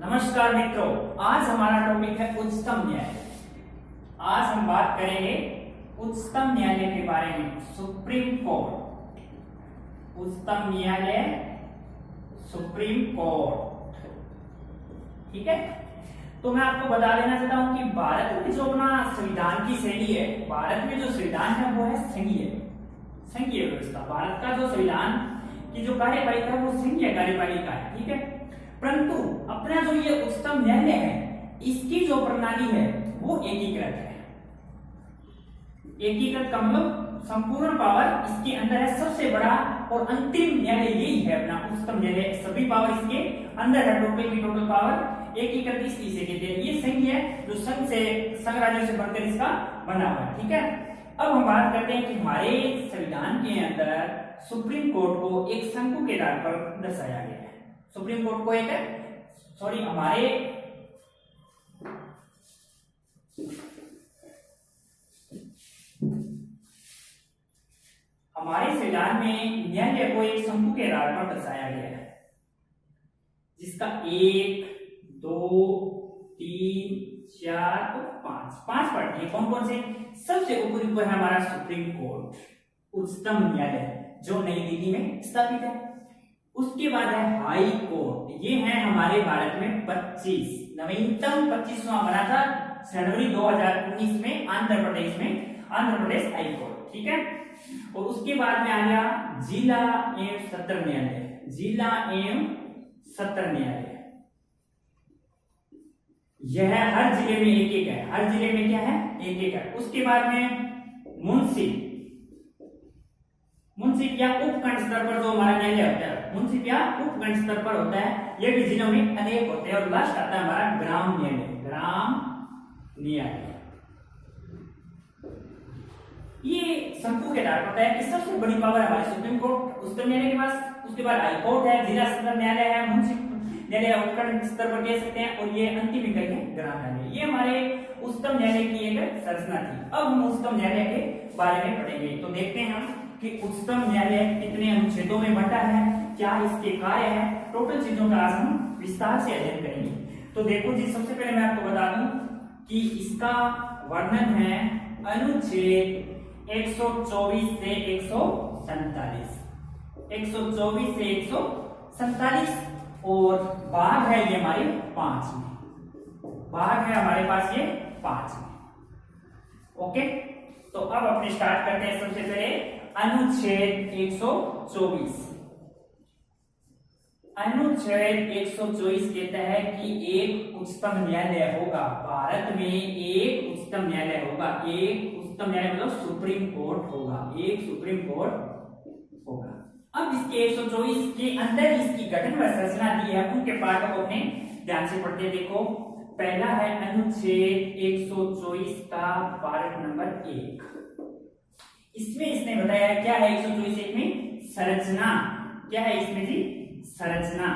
नमस्कार मित्रों, आज हमारा टॉपिक है उच्चतम न्यायालय। आज हम बात करेंगे उच्चतम न्यायालय के बारे में। सुप्रीम कोर्ट, उच्चतम न्यायालय, सुप्रीम कोर्ट। ठीक है, तो मैं आपको बता देना चाहता हूं कि भारत में जो अपना संविधान की शैली है, भारत में जो संविधान है वो है संघीय व्यवस्था। भारत का जो संविधान की जो कार्यपालिका है वो संघीय कार्यपालिका है। ठीक है, परंतु अपना जो ये उच्चतम न्यायालय है, इसकी जो प्रणाली है वो एकीकृत है। एकीकृत का मतलब संपूर्ण पावर इसके अंदर है। सबसे बड़ा और अंतिम न्यायालय यही है अपना उच्चतम न्यायालय। सभी पावर इसके अंदर है, टोटल की टोटल पावर एकीकृत इसलिए से कहते हैं। ये संघ है जो संघ राज्यों से बनकर इसका बना हुआ है। ठीक है, अब हम बात करते हैं कि हमारे संविधान के अंदर सुप्रीम कोर्ट को एक शंकु के आधार पर दर्शाया गया है। सुप्रीम कोर्ट को एक हमारे संविधान में न्यायालय को एक शंकु के आधार पर दर्शाया गया है, जिसका 1, 2, 3, 4 और 5 पार्ट है। कौन कौन से? सबसे ऊपरी पर है हमारा सुप्रीम कोर्ट, उच्चतम न्यायालय जो नई दिल्ली में स्थापित है। उसके बाद है हाई कोर्ट, ये है हमारे भारत में 25 नवीनतम 25वां बना था जनवरी 2019 में आंध्र प्रदेश हाई कोर्ट। ठीक है, और उसके बाद में आ गया जिला एवं सत्र न्यायालय। जिला एवं सत्र न्यायालय यह हर जिले में एक एक है। हर जिले में क्या है? एक एक है। उसके बाद में मुंसिफ या उपखंड स्तर पर जो हमारा न्यायालय होता है, मुंसिफ या उपखंड स्तर पर होता है। ये भी जिलों में अनेक होते हैं। और लास्ट आता है हमारा ग्राम न्यायालय। ये शंकु के आधार पर है कि सबसे बड़ी पावर है हमारी सुप्रीम कोर्ट, उच्चतम न्यायालय के पास। उसके बाद हाई कोर्ट है, जिला सत्र न्यायालय है, मुंसिफ न्यायालय उपखंड स्तर पर कह सकते हैं, और ये अंतिम इकाई है ग्राम न्यायालय। ये हमारे उच्चतम न्यायालय की एक संरचना थी। अब हम उच्चतम न्यायालय के बारे में पढ़ेंगे। तो देखते हैं हम कि उच्चतम न्यायालय कितने अनुच्छेदों में बंटा है, क्या इसके कार्य है, टोटल चीजों का आज हम विस्तार से अध्ययन करेंगे। तो देखो जी, सबसे पहले मैं आपको बता दूं कि इसका वर्णन है अनुच्छेद 124 से 147, 124 से 147, और भाग है ये हमारे 5 में। भाग है हमारे पास ये 5 में। ओके, तो अब अपने स्टार्ट करते हैं। सबसे पहले अनुच्छेद 124। अनुच्छेद 124 कहता है कि एक उच्चतम न्यायालय होगा। भारत में एक उच्चतम न्यायालय होगा। एक उच्चतम न्यायालय मतलब सुप्रीम कोर्ट होगा। एक सुप्रीम कोर्ट होगा। अब इसके 124 के अंदर इसकी गठन व संरचना दी है। उनके पार्टों को अपने ध्यान से पढ़ते देखो। पहला है अनुच्छेद 124 का पार्ट नंबर 1। इसमें इसने बताया क्या है 124 में? संरचना। क्या है इसमें जी? संरचना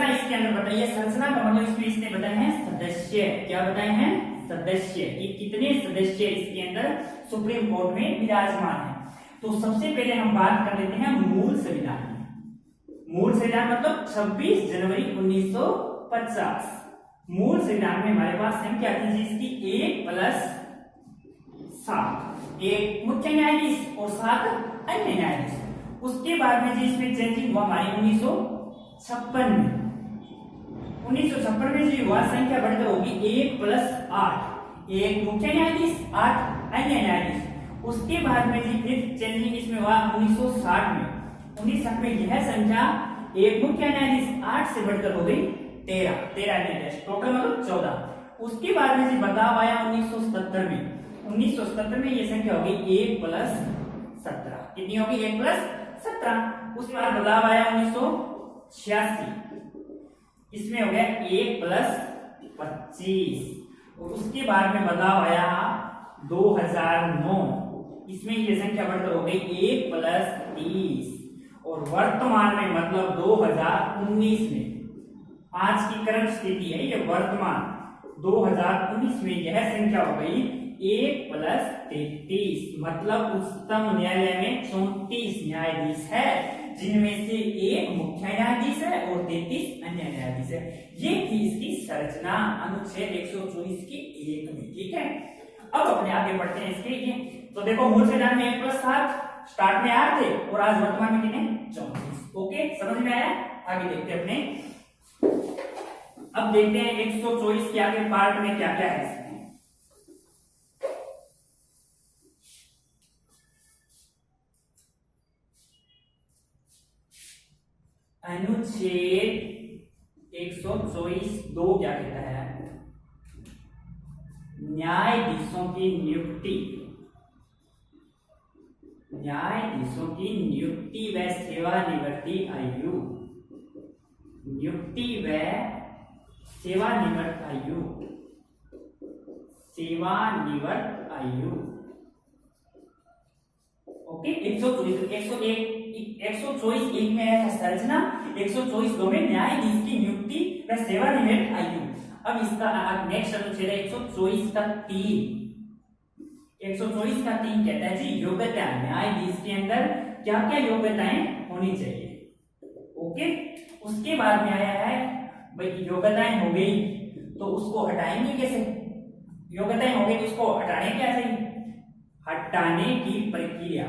इसके अंदर बताइए। संरचना का मतलब इसमें इसने बताया है सदस्य। क्या बताए हैं? सदस्य। कि कितने सदस्य इसके अंदर सुप्रीम कोर्ट में विराजमान है। तो सबसे पहले हम बात कर लेते हैं मूल संविधान। मूल संविधान मतलब 26 जनवरी 1950। मूल संविधान में हमारे पास संख्या थी जिसकी 1+7, एक मुख्य न्यायाधीश और 7 अन्य न्यायाधीश। उसके बाद में जिसमें चेंजिंग हुआ हमारे 1956 में। 1956 में जो हुआ संख्या बढ़कर होगी 1+8, एक मुख्य न्यायाधीश, 8 अन्य न्यायाधीश। उसके बाद में जी फिर चेंजिंग इसमें हुआ 1960 में। 1960 में यह संख्या एक मुख्य न्यायाधीश 8 से बढ़कर हो गई 13 न्यायाधीश, टोटल मतलब 14। उसके बाद में जी बदलाव आया 1970 में। 1970 में ये संख्या होगी 1+17। कितनी होगी? 1+17। उसके बाद बदलाव आया 1986, इसमें हो गया 1+25। और उसके बाद में बदलाव आया 2009, इसमें ये संख्या बढ़कर हो गई 1+30। और वर्तमान में मतलब 2019 में, आज की करंट स्थिति है ये वर्तमान 2019 में यह संख्या हो गई 1+33। मतलब उच्चतम न्यायालय में 34 न्यायाधीश है। जिनमें से एक मुख्य न्यायाधीश है और 33 अन्य न्यायाधीश है। ये थी इसकी संरचना अनुच्छेद 124 की 1 में। ठीक है, अब अपने आगे बढ़ते हैं इसके ये। तो देखो मूल संविधान में 1+7 स्टार्ट में 8 थे और आज वर्तमान में कितने 34। ओके, समझ में आया? आगे देखते हैं अपने। अब देखते हैं 124 के आगे पार्ट में क्या क्या है इसमें। अनुच्छेद 124(2) क्या कहता है? न्यायाधीशों की नियुक्ति, न्यायाधीशों की नियुक्ति व सेवानिवृत्ति आयु, नियुक्ति व सेवानिवृत्त आयु, सेवानिवृत्त आयु। ओके, 124(1) में है संरचना, 124(2) में न्यायाधीश की नियुक्ति व सेवानिवृत्त आयु। अब इसका नेक्स्ट अनुच्छेद है 124 का 3। 124 का 3 कहता है जी योग्यता, न्यायाधीश के अंदर क्या क्या योग्यताएं होनी चाहिए। ओके, उसके बाद में आया है भाई योग्यताएं हो गई तो उसको हटाएंगे कैसे? योग्यताएं हो गई तो उसको हटाने क्या चाहिए? हटाने की प्रक्रिया,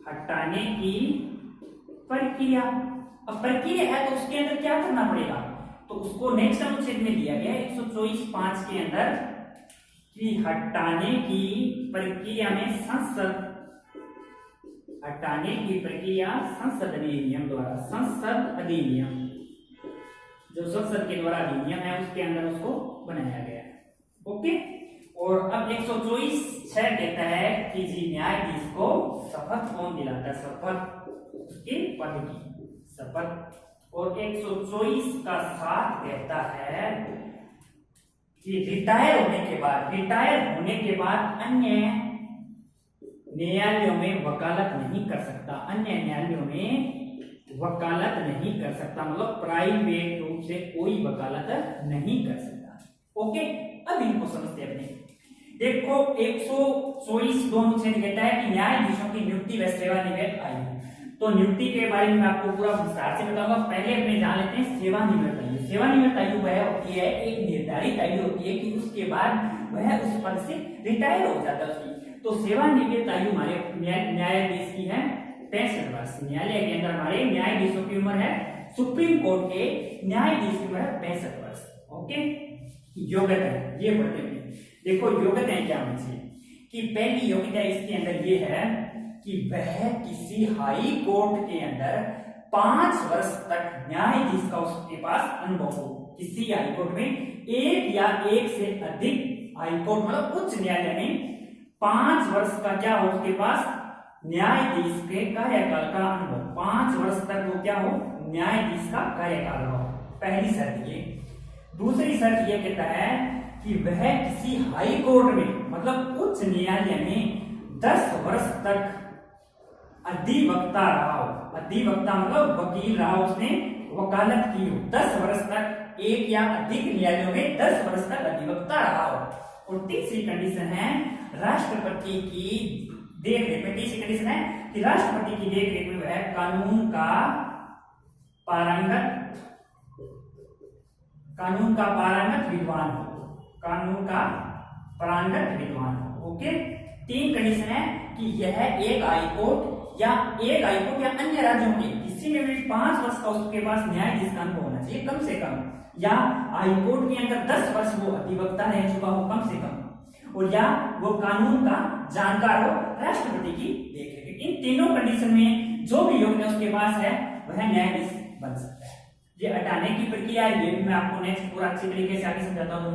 हटाने की प्रक्रिया। अब प्रक्रिया है तो उसके अंदर क्या करना पड़ेगा? तो उसको नेक्स्ट अनुच्छेद में दिया गया 124(5) के अंदर कि हटाने की प्रक्रिया में संसद, हटाने की प्रक्रिया संसद अधिनियम द्वारा, संसद अधिनियम, जो संसद के द्वारा अधिनियम है उसके अंदर उसको बनाया गया है। ओके, और अब 124(6) कहता है कि जी न्यायाधीश को शपथ कौन दिलाता है? शपथ, उसके पद की शपथ। और 124 का 7 कहता है कि रिटायर होने के बाद, रिटायर होने के बाद अन्य न्यायालयों में वकालत नहीं कर सकता, अन्य न्यायालयों में वकालत नहीं कर सकता, मतलब प्राइवेट रूप से कोई वकालत नहीं कर सकता। ओके, अब इनको समझते हैं अपने। देखो 124(2) अनुच्छेद कहता है कि न्यायाधीशों की नियुक्ति व सेवानिवृत्त आयु। तो नियुक्ति के बारे में आपको पूरा विस्तार से बताऊंगा। पहले अपने जान लेते हैं सेवानिवृत्त आयु। सेवानिवृत्त आयु वह होती है, एक निर्धारित आयु होती है कि उसके बाद वह उस पद से रिटायर हो जाता है उसकी। तो सेवानिवृत्त आयु हमारे न्यायाधीश की है 65 वर्ष। न्यायालय के अंदर हमारे न्यायाधीशों की उम्र है, सुप्रीम कोर्ट के न्यायाधीश की उम्र है 65 वर्ष। ओके, योग्यता ये पढ़ते हैं। देखो योग्यताएं क्या होनी चाहिए कि पहली योग्यता इसके अंदर ये है कि वह किसी हाई कोर्ट के अंदर 5 वर्ष तक न्यायाधीश का उसके पास अनुभव हो। किसी हाई कोर्ट में एक या एक से अधिक हाई कोर्ट मतलब उच्च न्यायालय में 5 वर्ष का क्या हो उसके पास न्यायाधीश के कार्यकाल का अनुभव। 5 वर्ष तक वो क्या हो न्यायाधीश का कार्यकाल हो, पहली शर्त ये। दूसरी शर्त ये कहता है कि वह किसी हाई कोर्ट में मतलब उच्च न्यायालय में 10 वर्ष तक अधिवक्ता रहा हो। अधिवक्ता मतलब वकील रहा, उसने वकालत की हो। 10 वर्ष तक एक या अधिक न्यायालयों में 10 वर्ष तक अधिवक्ता रहा हो। और तीसरी कंडीशन है राष्ट्रपति की देखरेख में, तीसरी कंडीशन है कि राष्ट्रपति की देखरेख में वह कानून का पारंगत विद्वान हो, कानून का पारंगत विद्वान हो। ओके, 3 कंडीशन है कि यह एक हाईकोर्ट या अन्य राज्यों के किसी में भी 5 वर्ष का उसके पास न्यायाधीश का अनुभव होना चाहिए कम से कम, या हाईकोर्ट के अंदर 10 वर्ष वो अधिवक्ता रह चुका हो कम से कम, और या वो कानून का जानकार हो, राष्ट्रपति की देखरेख। इन तीनों कंडीशन में जो भी योग्यता उसके पास है वह न्यायाधीश बन सकता है। ये हटाने की प्रक्रिया ये भी मैं आपको नेक्स्ट पूरा अच्छी तरीके से आगे समझाता हूँ।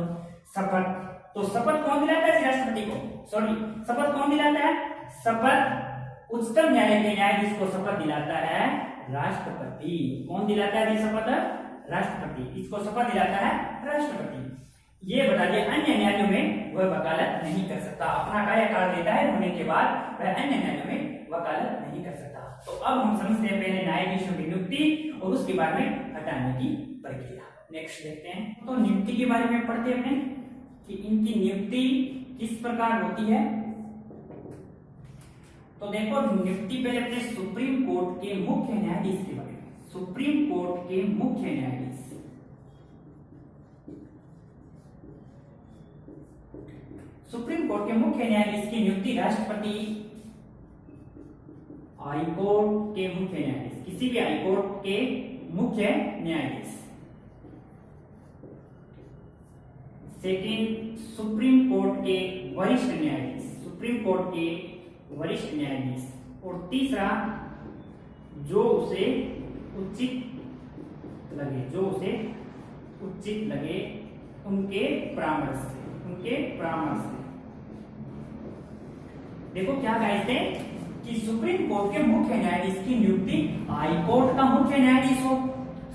शपथ, तो शपथ कौन दिलाता है राष्ट्रपति को? सॉरी, शपथ कौन दिलाता है? शपथ उच्चतम न्यायालय के न्यायाधीश को शपथ दिलाता है राष्ट्रपति। कौन दिलाता है शपथ? राष्ट्रपति। इसको शपथ दिलाता है राष्ट्रपति। ये बता दिया अन्य न्यायालयों में वह वकालत नहीं कर सकता, अपना कार्यकाल रिटायर होने के बाद वह अन्य न्यायालयों में वकालत नहीं कर सकता। तो अब हम समझते हैं पहले न्यायाधीशों की नियुक्ति और उसके बाद में हटाने की प्रक्रिया। नेक्स्ट देखते हैं। तो नियुक्ति के बारे में पढ़ते हैं कि इनकी नियुक्ति किस प्रकार होती है। तो देखो नियुक्ति पहले अपने सुप्रीम कोर्ट के मुख्य न्यायाधीश के बारे में, सुप्रीम कोर्ट के मुख्य न्यायाधीश, सुप्रीम कोर्ट के मुख्य न्यायाधीश की नियुक्ति राष्ट्रपति, हाई कोर्ट के मुख्य न्यायाधीश, किसी भी हाई कोर्ट के मुख्य न्यायाधीश। सेकंड, सुप्रीम कोर्ट के वरिष्ठ न्यायाधीश, सुप्रीम कोर्ट के वरिष्ठ न्यायाधीश। और तीसरा, जो उसे उचित लगे, जो उसे उचित लगे उनके परामर्श से, उनके परामर्श से। देखो क्या कहते हैं कि सुप्रीम कोर्ट के मुख्य न्यायाधीश की नियुक्ति हाई कोर्ट का मुख्य न्यायाधीश हो,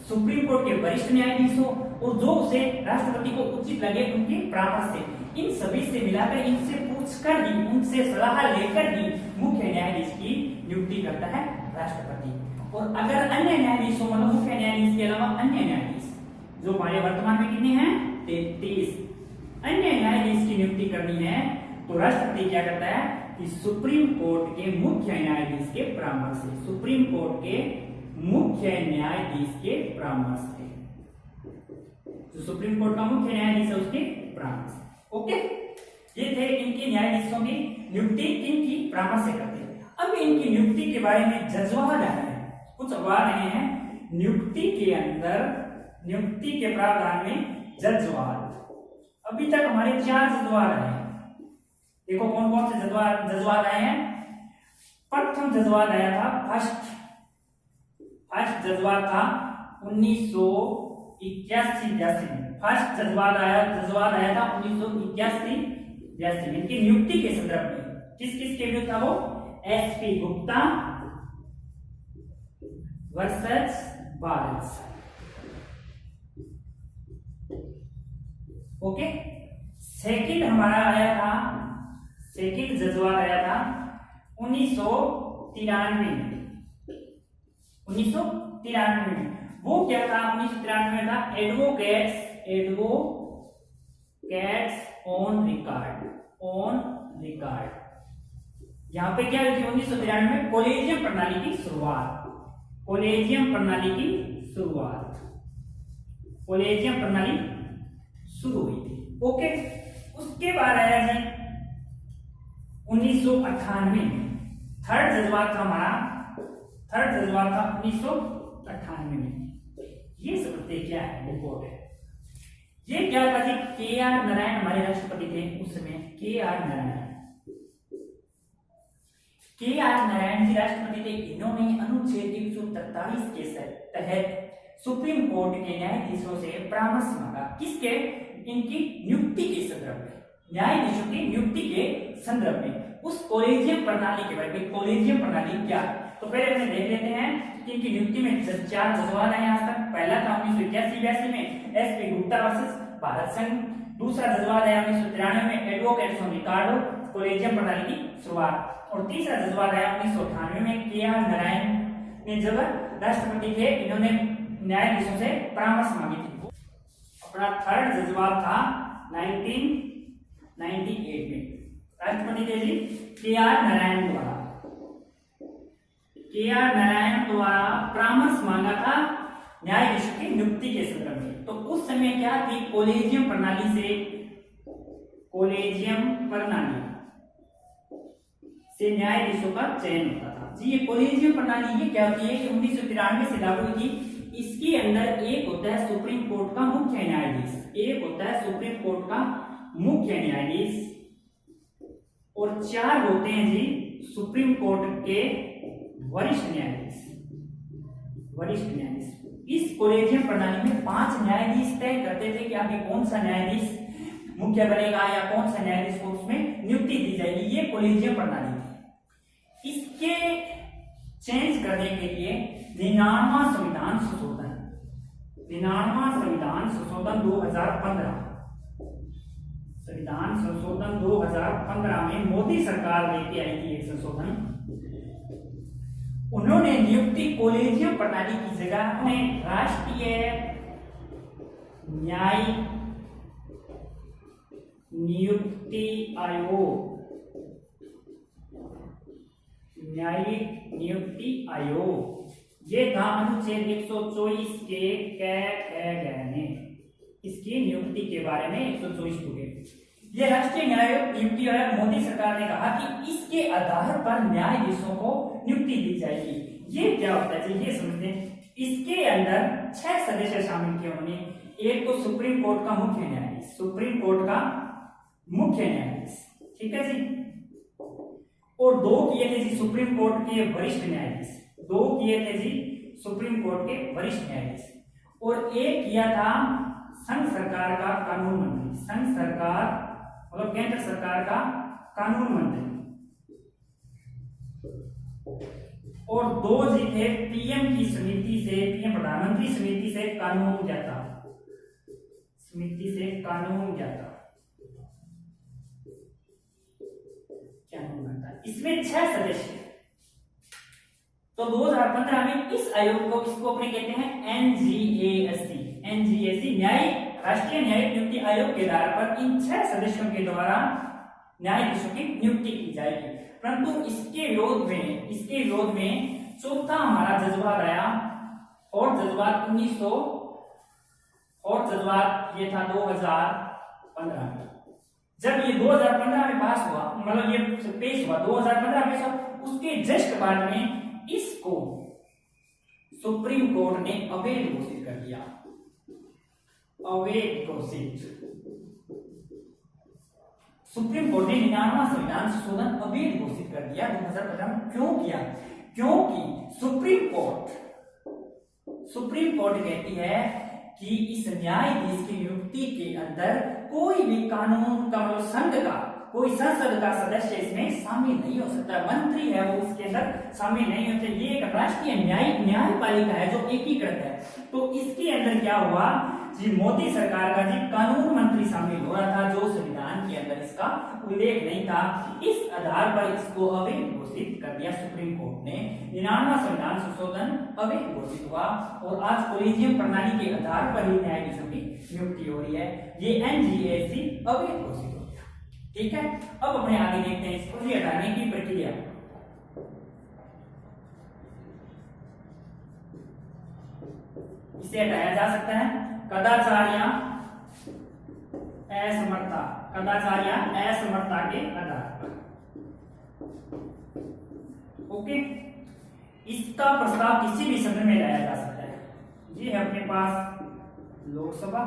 सुप्रीम कोर्ट के वरिष्ठ न्यायाधीश हो, और जो उसे राष्ट्रपति को उचित लगे उनके परामर्श से। इन सभी से मिलाकर, इनसे पूछकर ही, उनसे सलाह लेकर ही मुख्य न्यायाधीश की नियुक्ति करता है राष्ट्रपति। और अगर अन्य न्यायाधीशों, मतलब मुख्य न्यायाधीश के अलावा अन्य न्यायाधीश जो हमारे वर्तमान में कितने हैं, 33 अन्य न्यायाधीश की नियुक्ति करनी है, तो राष्ट्रपति क्या करता है कि सुप्रीम कोर्ट के मुख्य न्यायाधीश के परामर्श से, सुप्रीम कोर्ट के मुख्य न्यायाधीश के परामर्श से, जो सुप्रीम कोर्ट का मुख्य न्यायाधीश है उसके परामर्श से। ओके, ये थे इनके न्यायाधीशों की नियुक्ति इनकी परामर्श से करते हैं। अब इनकी नियुक्ति के बारे में जजवाद आए हैं, कुछ सवाल रहे हैं नियुक्ति के अंदर, नियुक्ति के प्रावधान में जजवाद। अभी तक हमारे 4 जजवाद आए हैं। देखो कौन कौन से जजवाद आए हैं। प्रथम जजवाद आया था, फर्स्ट जजवाद था 1981-82 में। फर्स्ट जजवाद आया था 1981-82 में। इनकी नियुक्ति के संदर्भ में किस किस के विरुद्ध था वो, SP Gupta versus Bharat. Okay, second हमारा आया था, सेकंड जजवाद आया था 1993 में। 1993 में वो क्या था, 1993 में था एडवोकेट्स ऑन रिकॉर्ड। यहां पे क्या हुई थी 1993 में, कॉलेजियम प्रणाली की शुरुआत, कॉलेजियम प्रणाली शुरू हुई थी। ओके, उसके बाद आया जी 1998 में, थर्ड जजवाद था हमारा, 1998 में। ये समझते क्या है, रिपोर्ट है। ये क्या था जी, के.आर. नारायण हमारे राष्ट्रपति थे उस समय, के.आर. नारायण जी राष्ट्रपति थे। इन्होंने अनुच्छेद 143 के तहत सुप्रीम कोर्ट के न्यायाधीशों से परामर्श मांगा, किसके, इनकी नियुक्ति के संदर्भ में, न्यायाधीशों की नियुक्ति के संदर्भ में, उस कॉलेजियम प्रणाली के बारे में। कॉलेजियम प्रणाली क्या है, तो पहले हमें देख लेते हैं कि इनकी नियुक्ति में 4 जजवाद आए आज तक। पहला था 1981-82 में, एसपी गुप्ता वर्सेस भारत संघ। दूसरा जजवाद आया 1993 में, एडवोकेट्स ऑन रिकॉर्ड, कॉलेजियम प्रणाली की शुरुआत। और तीसरा जजवाद आया 1998 में, के.आर. नारायण ने जब राष्ट्रपति थे, इन्होंने न्यायाधीशों से परामर्श मांगी थी। अपना थर्ड जजवाद था 1998 में, राष्ट्रपति थे जी के.आर. नारायण द्वारा परामर्श मांगा था न्यायाधीशों की नियुक्ति के संदर्भ में। तो उस समय क्या थी, कॉलेजियम प्रणाली से न्यायाधीशों का चयन होता था जी। ये कॉलेजियम प्रणाली ये क्या होती है कि 1993 से लागू हुई थी। इसके अंदर एक होता है सुप्रीम कोर्ट का मुख्य न्यायाधीश, और 4 होते हैं जी सुप्रीम कोर्ट के वरिष्ठ न्यायाधीश। इस कॉलेजियम प्रणाली में 5 न्यायाधीश तय करते थे कि आगे कौन सा न्यायाधीश मुख्य बनेगा या कौन सा न्यायाधीश को उसमें नियुक्ति दी जाएगी। ये कॉलेजियम प्रणाली थी। इसके चेंज करने के लिए 99वां संविधान संशोधन 2015, संविधान संशोधन 2015 में मोदी सरकार लेके आई थी एक संशोधन। उन्होंने नियुक्ति कॉलेजियम प्रणाली की जगह में राष्ट्रीय न्यायिक नियुक्ति न्यायिक नियुक्ति आयोग, ये था अनुच्छेद 124 के ने इसकी नियुक्ति के बारे में 124 टू। ये राष्ट्रीय न्यायिक नियुक्ति आयोग मोदी सरकार ने कहा कि इसके आधार पर न्यायाधीशों को नियुक्ति दी जाएगी। ये क्या होता है ये समझते हैं। इसके अंदर 6 सदस्य शामिल किए उन्होंने। एक तो सुप्रीम कोर्ट का मुख्य न्यायाधीश, सुप्रीम कोर्ट का मुख्य न्यायाधीश, ठीक है जी, और 2 किए थे जी सुप्रीम कोर्ट के वरिष्ठ न्यायाधीश, 2 किए थे जी सुप्रीम कोर्ट के वरिष्ठ न्यायाधीश, और 1 किया था संघ सरकार का कानून मंत्री, संघ सरकार मतलब केंद्र सरकार का कानून मंत्री, और 2 जी थे पीएम की समिति से, पीएम प्रधानमंत्री समिति से कानून ज्ञाता, समिति से कानून ज्ञाता। क्या नाम बनता है इसमें 6 सदस्य। तो 2015 में इस आयोग को इसको अपने कहते हैं एनजीएसी, एनजीएसी न्यायिक राष्ट्रीय न्यायिक नियुक्ति आयोग के आधार पर इन 6 सदस्यों के द्वारा न्यायाधीशों की नियुक्ति की जाएगी। परंतु इसके विरोध में चौथा हमारा जज्बात आया, और जज्बात 1900 और जज्बात ये था 2015 में। जब ये 2015 में पास हुआ, मतलब ये पेश हुआ 2015 में, सब उसके जस्ट बाद में इसको सुप्रीम कोर्ट ने अवैध घोषित कर दिया, अवैध घोषित। सुप्रीम कोर्ट ने 99वां संविधान संशोधन अवैध घोषित कर दिया 2015 में। क्यों किया? क्योंकि सुप्रीम कोर्ट कहती है कि इस न्यायाधीश की नियुक्ति के अंदर कोई भी कानून का मतलब संघ का कोई संसद का सदस्य इसमें शामिल नहीं हो सकता, मंत्री है वो इसके अंदर शामिल नहीं होते। ये एक राष्ट्रीय न्यायपालिका है जो एकीकृत है। तो इसके अंदर क्या हुआ जी, मोदी सरकार का जी कानून मंत्री शामिल हो रहा था, जो संविधान के अंदर इसका उल्लेख नहीं था। इस आधार पर इसको अवैध घोषित कर दिया सुप्रीम कोर्ट ने। 99वां संविधान संशोधन अवैध घोषित हुआ, और आज कोलिजियम प्रणाली के आधार पर ही न्यायाधीशों की नियुक्ति हो रही है। ये एनजीएसी अवैध घोषित हो गया, ठीक है। अब अपने आगे देखते हैं इसको हटाने की प्रक्रिया। इसे हटाया जा सकता है कदाचार या असमर्थता, कदाचार या असमर्थता के आधार पर। ओके, इसका प्रस्ताव किसी भी सदन में लाया जा सकता है। ये है अपने पास लोकसभा,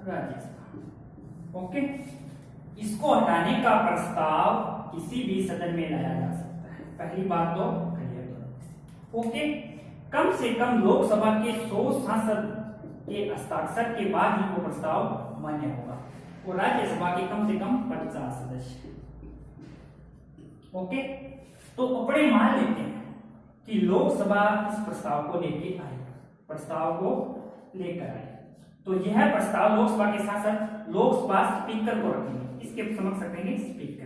राज्यसभा। ओके, इसको हटाने का प्रस्ताव किसी भी सदन में लाया जा सकता है। पहली बात तो क्लियर। ओके, कम से कम लोकसभा के 100 सांसद के हस्ताक्षर के बाद ही वो प्रस्ताव मान्य होगा, और राज्यसभा के कम से कम 50 सदस्य। ओके, तो अपने मान लेते हैं कि लोकसभा इस प्रस्ताव को लेकर आई, प्रस्ताव को लेकर आई। तो यह प्रस्ताव लोकसभा के सांसद लोकसभा स्पीकर को रखेंगे, इसके समक्ष रखेंगे स्पीकर।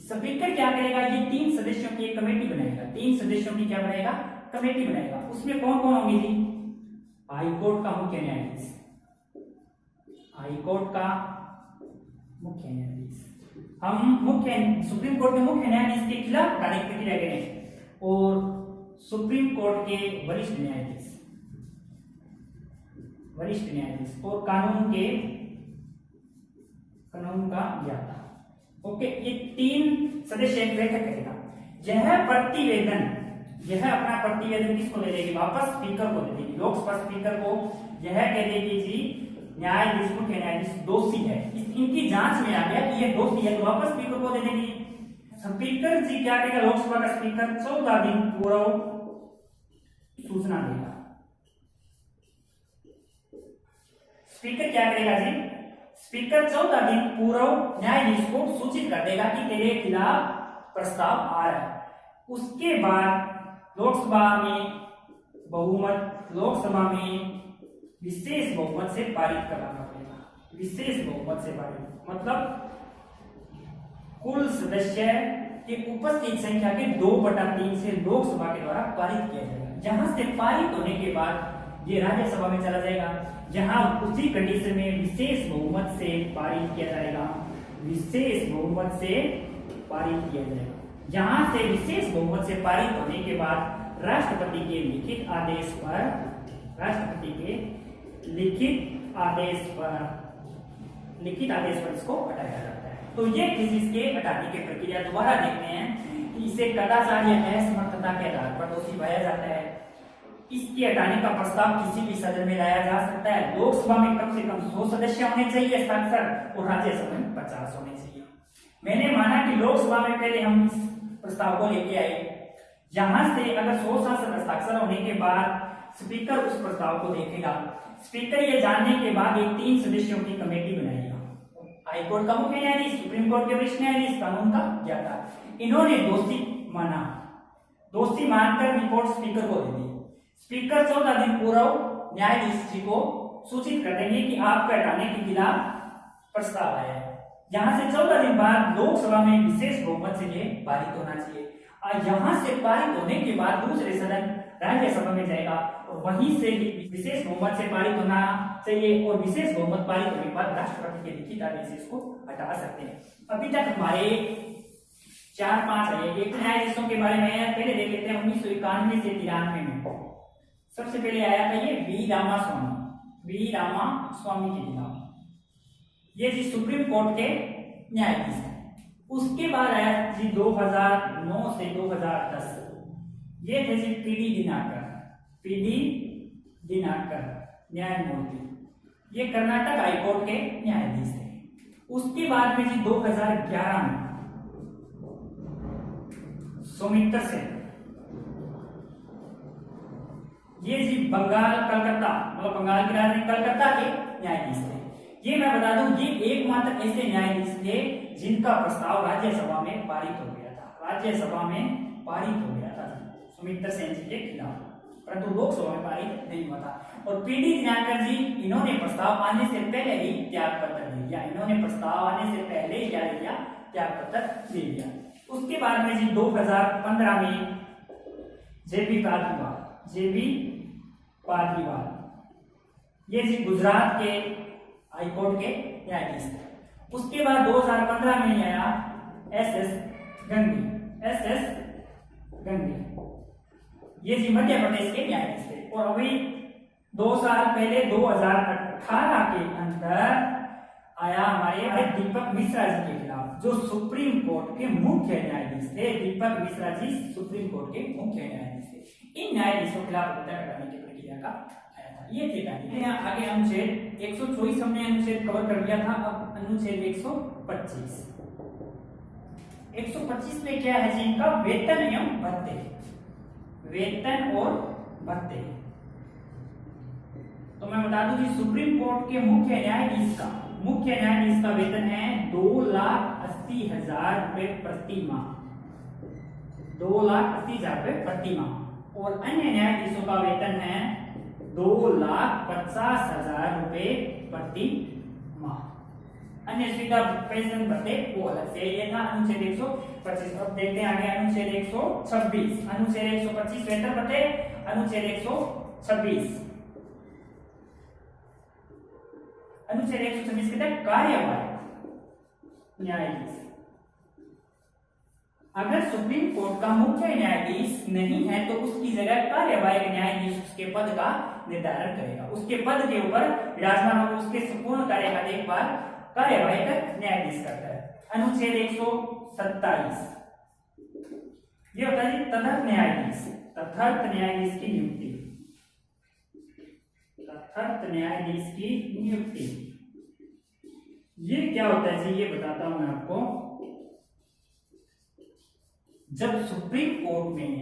स्पीकर क्या करेगा? ये 3 सदस्यों की एक कमेटी बनाएगा, 3 सदस्यों की क्या बनाएगा? कमेटी बनाएगा। उसमें कौन कौन होंगे जी? हाईकोर्ट का मुख्य न्यायाधीश, हाईकोर्ट का मुख्य न्यायाधीश, हम सुप्रीम कोर्ट के मुख्य न्यायाधीश के खिलाफ हटाने की प्रक्रिया करें, और सुप्रीम कोर्ट के वरिष्ठ न्यायाधीश, और कानून का ज्ञाता। ओके, ये 3 सदस्य एक बैठक करेगा। यह अपना प्रतिवेदन किसको दे देगी? वापस स्पीकर को दे देगी, लोकसभा स्पीकर को। यह कह देगी जी न्यायाधीश, मुख्य न्यायाधीश दोषी है, इनकी जांच में आ गया कि ये दोषी है, तो वापस स्पीकर को दे देगी। स्पीकर जी क्या करेगा? लोकसभा का स्पीकर 14 दिन पूर्व सूचना देगा। स्पीकर क्या करेगा जी? स्पीकर 14 दिन पूर्व न्यायाधीश को सूचित कर देगा कि तेरे खिलाफ प्रस्ताव आ रहा है। उसके बाद लोकसभा में विशेष बहुमत से पारित कराना पड़ेगा। विशेष बहुमत से पारित मतलब कुल सदस्य की उपस्थित संख्या के 2/3 से लोकसभा के द्वारा पारित किया जाएगा। जहां से पारित होने के बाद ये राज्यसभा में चला जाएगा, जहां उसी कंडीशन में विशेष बहुमत से पारित किया जाएगा। विशेष बहुमत से पारित किया जाएगा। यहां से विशेष बहुमत से पारित होने के बाद राष्ट्रपति के लिखित आदेश पर इसको हटाया जाता है। तो ये फिजिक्स के हटाने की प्रक्रिया दोबारा देखते हैं कि इसे कदाचार या असमर्थता के आधार पर दोषी पाया जाता है। इसके हटाने का प्रस्ताव किसी भी सदन में लाया जा सकता है। लोकसभा में कम से कम 100 सदस्य होने चाहिए साक्षर, और राज्यसभा में 50 होने चाहिए। मैंने माना कि लोकसभा में पहले हम इस प्रस्ताव को लेके आए। यहां से अगर 100 सांसद हस्ताक्षर होने के बाद स्पीकर उस प्रस्ताव को देखेगा। स्पीकर ये जानने के बाद एक 3 सदस्यों की कमेटी बनाएगा। हाईकोर्ट का मुख्य न्यायाधीश, सुप्रीम कोर्ट के वरिष्ठ न्यायाधीश, कानून का ज्ञाता, इन्होंने दोषी माना। दोषी मानकर रिपोर्ट स्पीकर को दे दी। स्पीकर 14 दिन पूर्व न्यायाधीश जी को सूचित कर देंगे कि आपके हटाने के खिलाफ प्रस्ताव आया है। यहां से 14 दिन बाद लोकसभा में विशेष बहुमत से ये पारित होना चाहिए, और यहां से पारित होने के बाद दूसरे सदन राज्यसभा में जाएगा, और वहीं से विशेष बहुमत से पारित होना चाहिए, और विशेष बहुमत पारित होने के बाद राष्ट्रपति के लिखित आदेश से इसको हटा सकते हैं। अभी तक हमारे 4-5 है। एक न्यायाधीशों के बारे में पहले देख लेते हैं। 1991 से 93 में सबसे पहले आया था ये वी रामास्वामी के खिलाफ, ये जी सुप्रीम कोर्ट के न्यायाधीश हैं। उसके बाद आया जी 2009 से 2010, ये थे जी पीडी दिनाकर न्यायमूर्ति, ये कर्नाटक हाईकोर्ट के न्यायाधीश थे। उसके बाद में जी 2011 में सौमित्र सेन, ये जी बंगाल की राजधानी कलकत्ता के न्यायाधीश थे। ये मैं बता दूं, ये एकमात्र ऐसे न्यायाधीश थे जिनका प्रस्ताव राज्यसभा में पारित हो गया था सुमित्रा सेन जी के खिलाफ, परंतु लोकसभा में पारित नहीं हुआ था। और पीडी दिनाकर जी, इन्होंने प्रस्ताव आने से पहले ही त्याग पत्र दे दिया। उसके बाद में जी 2015 में जेबी पाद्रीवाल, ये जी गुजरात के हाईकोर्ट के न्यायाधीश थे। उसके बाद 2015 में आया एस गंगी, ये जी मध्य प्रदेश के न्यायाधीश थे। और अभी 2 साल पहले 2018 के अंदर आया हमारे दीपक मिश्रा जी के खिलाफ, जो सुप्रीम कोर्ट के मुख्य न्यायाधीश थे। दीपक मिश्रा जी सुप्रीम कोर्ट के मुख्य न्यायाधीश थे। इन न्यायाधीशों के खिलाफ हटाने की प्रक्रिया का आया था। ये थे आगे अनुच्छेद 124 हमने अनुच्छेद कवर कर लिया था। अब अनुच्छेद 125 में क्या है जी, इनका वेतन एवं भत्ते, वेतन और भत्ते। तो मैं बता दूं जी, सुप्रीम कोर्ट के मुख्य न्यायाधीश का वेतन है 2,80,000 रुपए प्रति माह, 2,80,000 रुपए प्रति माह। और अन्य न्यायाधीशों का वेतन है 2,50,000 रुपए प्रति माह। अन्य सुविधा पेंशन भत्ते वो अलग से। ये था अनुच्छेद 125। अब देखते हैं आगे अनुच्छेद 126। अनुच्छेद 125 वेतन भत्ते, अनुच्छेद 126 कहते हैं कार्यवाही न्यायाधीश। अगर सुप्रीम कोर्ट का मुख्य न्यायाधीश नहीं है तो उसकी जगह कार्यवाहक न्यायाधीश उसके पद का निर्धारण करेगा। उसके पद के ऊपर विराजमान होकर उसके संपूर्ण कार्य का देखभाल कार्यवाहक न्यायाधीश करता है। अनुच्छेद 127 ये होता है तदर्थ न्यायाधीश की नियुक्ति। ये क्या होता है जी, ये बताता हूं मैं आपको। जब सुप्रीम कोर्ट में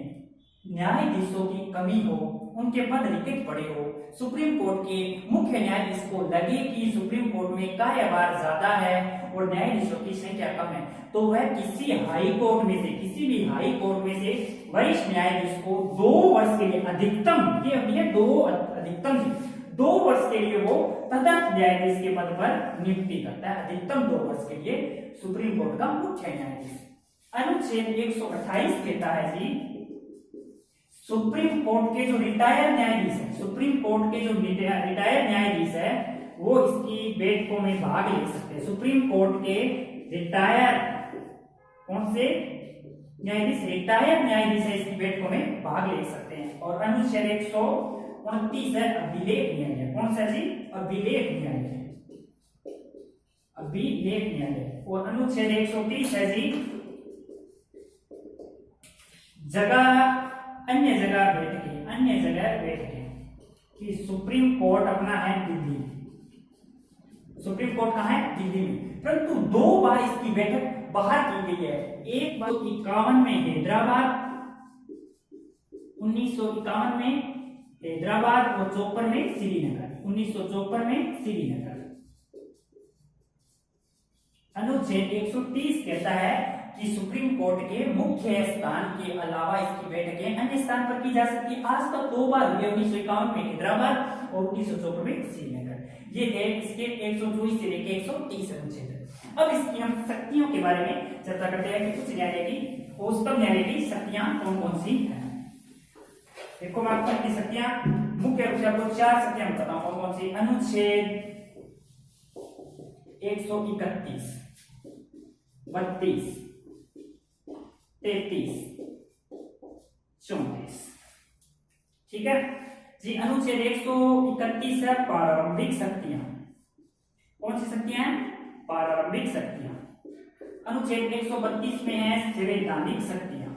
न्यायाधीशों की कमी हो, उनके पद रिक्त पड़े हो, सुप्रीम कोर्ट के मुख्य न्यायाधीश को लगे कि सुप्रीम कोर्ट में कार्यभार ज्यादा है और न्यायाधीशों की संख्या कम है, तो वह किसी भी हाई कोर्ट में से वरिष्ठ न्यायाधीश को 2 वर्ष के लिए अधिकतम 2 वर्ष के लिए वो तदर्थ न्यायाधीश के पद पर नियुक्ति करता है। अधिकतम 2 वर्ष के लिए सुप्रीम कोर्ट का मुख्य न्यायाधीश। अनुच्छेद 128 कहता है जी, सुप्रीम कोर्ट के जो रिटायर्ड न्यायाधीश है वो इसकी बैठकों में भाग ले सकते हैं। सुप्रीम कोर्ट के रिटायर, कौन से न्यायाधीश, रिटायर न्यायाधीश है, इसकी बैठकों में भाग ले सकते हैं। और अनुच्छेद 129 है अभिलेख न्यायालय, कौन सा जी, अभिलेख न्यायालय, अभिलेख न्यायालय। और अनुच्छेद 130 है जी जगह, अन्य जगह बैठकें, अन्य जगह बैठकें कि सुप्रीम कोर्ट अपना है दिल्ली, सुप्रीम कोर्ट कहाँ है, दिल्ली में, परंतु 2 बार इसकी बैठक बाहर की गई है। एक बार 51 में हैदराबाद, 1951 में हैदराबाद, और 54 में श्रीनगर, 1954 में श्रीनगर। अनुच्छेद 130 कहता है कि सुप्रीम कोर्ट के मुख्य स्थान के अलावा इसकी बैठकें अन्य स्थान पर की जा सकती है। आज तक 2 बार हुई, 1951 में हैदराबाद और 1954 में श्रीनगर। ये थे इसके 124 से लेकर 130 अनुच्छेद। अब इसकी हम शक्तियों के बारे में चर्चा करते हैं कि उच्च न्यायालय की, उच्चतम न्यायालय की शक्तियां कौन कौन सी हैं। देखो मैं आपको इनकी शक्तियां मुख्य रूप से आपको 4 शक्तियां बताता हूं कौन कौन सी। अनुच्छेद 131, 32, 33, 34, ठीक है जी। अनुच्छेद 131 है प्रारंभिक शक्तियां, कौन सी शक्तियां हैं, प्रारंभिक शक्तियां। अनुच्छेद 132 में है संवैधानिक शक्तियां,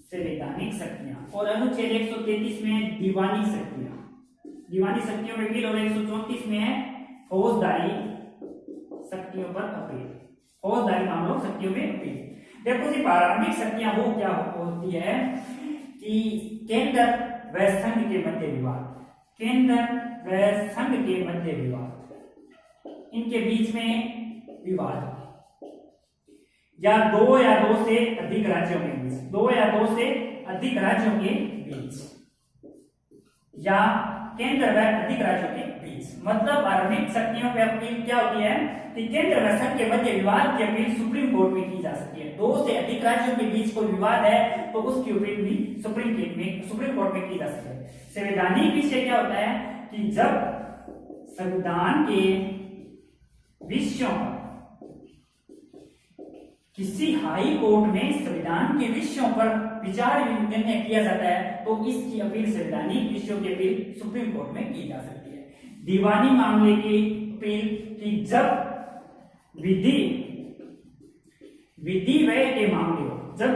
संवैधानिक शक्तियां। और अनुच्छेद 133 में है दीवानी शक्तियां, दीवानी शक्तियों में अपील। और 134 में है फौजदारी शक्तियों पर अपील, फौजदारी मामलों शक्तियों में अपील। देखो जी प्रारंभिक शक्तियां वो क्या होती है कि केंद्र व संघ के मध्य विवाद, केंद्र व संघ के मध्य विवाद, इनके बीच में विवाद, या 2 से अधिक राज्यों के बीच, 2 से अधिक राज्यों के बीच, या केंद्र व अधिक राज्यों के बीच। मतलब प्रारंभिक शक्तियों पर अपील क्या होती है कि केंद्र व संघ के मध्य विवाद की अपील सुप्रीम कोर्ट में की जा सकती है। 2 से अधिक राज्यों के बीच कोई विवाद है तो उसकी अपील भी सुप्रीम कोर्ट में की जा सकती है। संवैधानिक विषय क्या होता है कि जब संविधान के विषयों पर किसी हाई कोर्ट में संविधान के विषयों पर विचार निर्णय किया जाता है तो इसकी अपील, संवैधानिक विषयों की अपील सुप्रीम कोर्ट में की जा सकती है। दीवानी मामले की अपील कि जब विधि व्यय के मामले हो, जब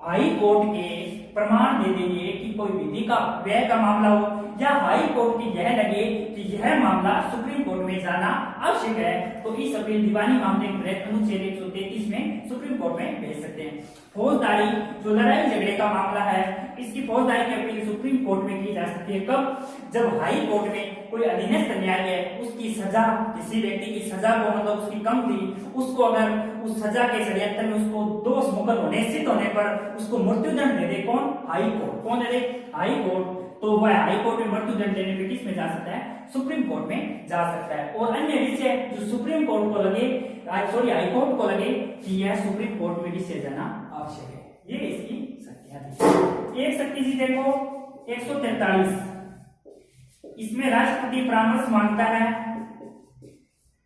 हाई कोर्ट के प्रमाण दे देंगे कि कोई विधि का व्यय का मामला हो, या हाई कोर्ट की यह लगे कि यह मामला सुप्रीम कोर्ट में जाना आवश्यक है, तो इस अपील दीवानी मामले के अनुच्छेद 133 में सुप्रीम कोर्ट में भेज सकते हैं। फौजदारी, जो लड़ाई झगड़े का मामला है, इसकी फौजदारी की अपील सुप्रीम कोर्ट में की जा सकती है। कब, जब हाई कोर्ट में कोई अधीनस्थ न्यायालय उसकी सजा, किसी व्यक्ति की सजा को मतलब उसकी कम थी, उसको अगर उस सजा के षड्यंत्र में उसको दोष मुक्त होने, सिद्ध होने पर उसको मृत्युदंड दे दे, कौन, हाई कोर्ट, कौन दे दे, हाई कोर्ट, तो वह हाई कोर्ट में मृत्युदंड देने पे किस में जा सकता है, सुप्रीम कोर्ट में जा सकता है। और अन्य विषय जो सुप्रीम कोर्ट को लगे, हाई कोर्ट को लगे कि यह सुप्रीम कोर्ट में विषय जाना आवश्यक है, ये इसकी शक्तियां थी। एक शक्ति जी देखो 143, इसमें राष्ट्रपति परामर्श मांगता है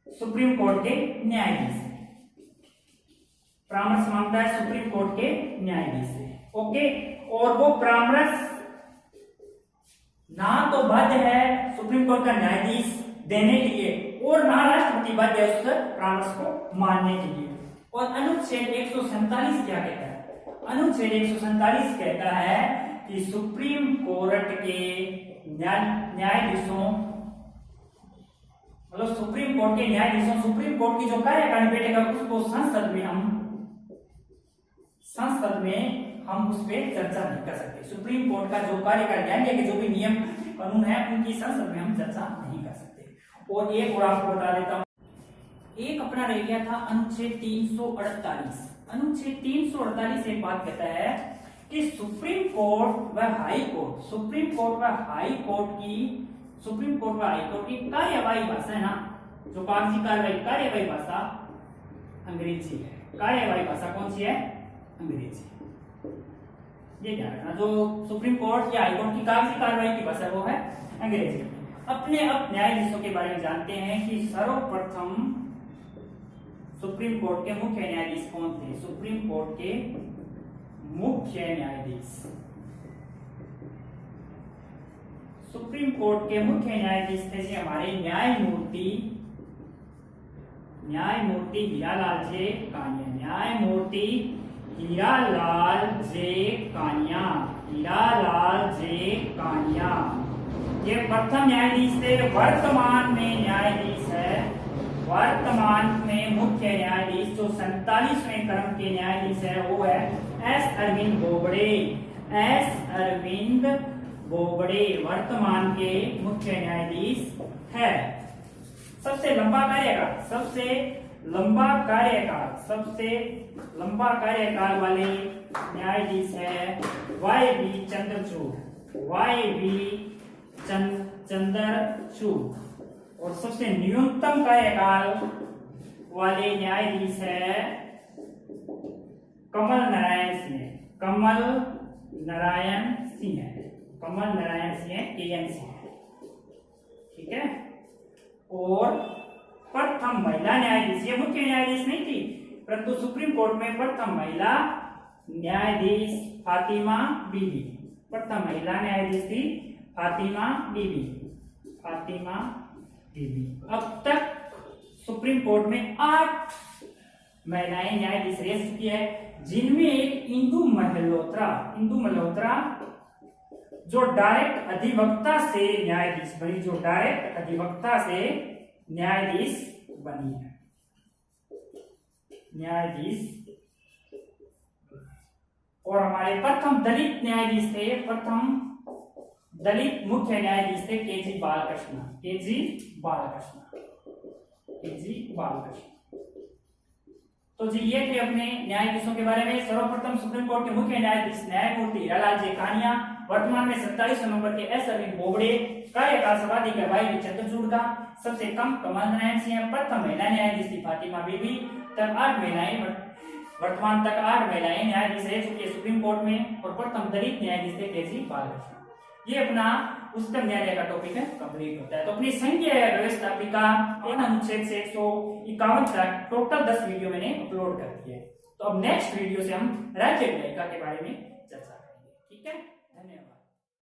सुप्रीम कोर्ट के न्यायाधीश, परामर्श मांगता है सुप्रीम कोर्ट के न्यायाधीश से, ओके। और वो परामर्श ना तो बाध्य है सुप्रीम कोर्ट का न्यायाधीश देने के लिए और ना राष्ट्रपति बाध्य है उस परामर्श को मानने के लिए। और अनुच्छेद 147 क्या कहता है, अनुच्छेद 147 कहता है कि सुप्रीम कोर्ट के न्यायाधीशों, मतलब सुप्रीम कोर्ट के न्यायाधीशों, सुप्रीम कोर्ट की जो कार्यकारिणी बैठक है उसको संसद में हम उस पर चर्चा नहीं कर सकते। सुप्रीम कोर्ट का जो कार्यकाल न्यायालय के जो भी नियम कानून है उनकी संसद में हम चर्चा नहीं कर सकते। और एक और आपको बता देता हूं, एक अपना रह गया था अनुच्छेद 348। अनुच्छेद 348 एक बात कहता है कि सुप्रीम कोर्ट व हाई कोर्ट, सुप्रीम कोर्ट व हाई कोर्ट की कार्यवाही भाषा है ना, जो कागजी कार्यवाही भाषा अंग्रेजी है। कार्यवाही भाषा कौन सी है, अंग्रेजी। ये ध्यान रखना, जो सुप्रीम कोर्ट या हाई कोर्ट की कागजी कार्रवाई की भाषा वो है अंग्रेजी। अपने अब न्यायाधीशों के बारे में जानते हैं कि सर्वप्रथम सुप्रीम कोर्ट के मुख्य न्यायाधीश कौन थे? सुप्रीम कोर्ट के मुख्य न्यायाधीश, सुप्रीम कोर्ट के मुख्य न्यायाधीश थे जी हमारे न्यायमूर्ति हीरालाल जे कानिया। न्यायमूर्ति हीरालाल जे कानिया, हीरालाल जे कानिया ये प्रथम न्यायाधीश थे। वर्तमान में न्यायाधीश है, वर्तमान में मुख्य न्यायाधीश जो 47वें क्रम के न्यायाधीश है वो है एस अरविंद बोबड़े। एस अरविंद बोबड़े वर्तमान के मुख्य न्यायाधीश है। सबसे लंबा कार्यकाल, सबसे लंबा कार्यकाल वाले न्यायाधीश है वाई बी चंद्रचूड़। और सबसे न्यूनतम कार्यकाल वाले न्यायाधीश है कमल नारायण सिंह KNC, ठीक है। और प्रथम महिला न्यायाधीश, ये मुख्य न्यायाधीश नहीं थी परंतु सुप्रीम कोर्ट में प्रथम महिला न्यायाधीश फातिमा बीबी, प्रथम महिला न्यायाधीश थी फातिमा बीबी। अब तक सुप्रीम कोर्ट में 8 महिलाएं न्यायाधीश रह चुकी है, जिनमें एक इंदु मल्होत्रा जो डायरेक्ट अधिवक्ता से न्यायाधीश बनी है। और हमारे प्रथम दलित न्यायाधीश थे, प्रथम दलित मुख्य न्यायाधीश थे KG बालकृष्ण। तो जी ये थे अपने न्यायाधीशों के बारे में। सर्वप्रथम सुप्रीम कोर्ट के मुख्य न्यायाधीश न्यायमूर्ति हीरालाल जे कानिया, वर्तमान में 47 नंबर के एस अरविंद बोबड़े, कार्यकाल सर्वाधिक वाई बी चंद्रचूड़ का, सबसे कम कमल नारायण सिंह, प्रथम महिला न्यायाधीश थी फातिमा बीबी। तक 8 महिलाएं, वर्तमान तक 8 महिलाएं न्यायाधीश रह चुकी है सुप्रीम कोर्ट में। और प्रथम दलित न्यायाधीश थे KG बालकृष्ण। ये अपना उच्चतम न्यायालय का टॉपिक है, कंप्लीट होता है। तो अपनी संघीय व्यवस्थापिका अनुच्छेद से 151 तक टोटल 10 वीडियो मैंने अपलोड कर दिए। तो अब नेक्स्ट वीडियो से हम राज्य न्यायिका के बारे में चर्चा करेंगे, ठीक है। धन्यवाद।